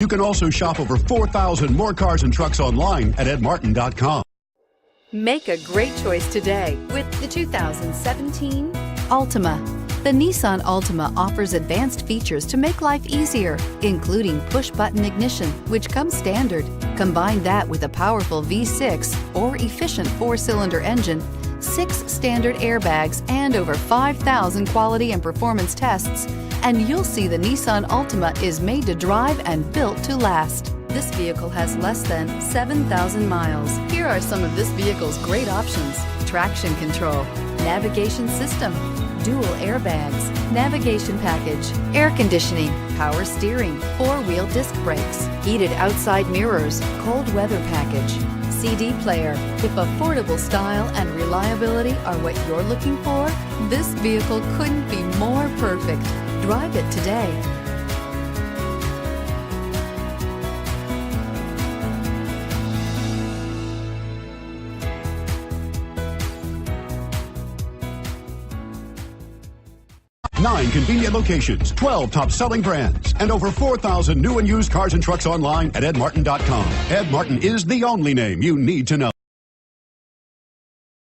You can also shop over 4,000 more cars and trucks online at edmartin.com. Make a great choice today with the 2017 Altima. The Nissan Altima offers advanced features to make life easier, including push-button ignition, which comes standard. Combine that with a powerful V6 or efficient 4-cylinder engine, 6 standard airbags, and over 5,000 quality and performance tests, and you'll see the Nissan Altima is made to drive and built to last. This vehicle has less than 7,000 miles. Here are some of this vehicle's great options: traction control, navigation system, dual airbags, navigation package, air conditioning, power steering, 4-wheel disc brakes, heated outside mirrors, cold weather package, CD player. If affordable style and reliability are what you're looking for, this vehicle couldn't be more perfect. Drive it today. Nine convenient locations, 12 top-selling brands, and over 4,000 new and used cars and trucks online at edmartin.com. Ed Martin is the only name you need to know.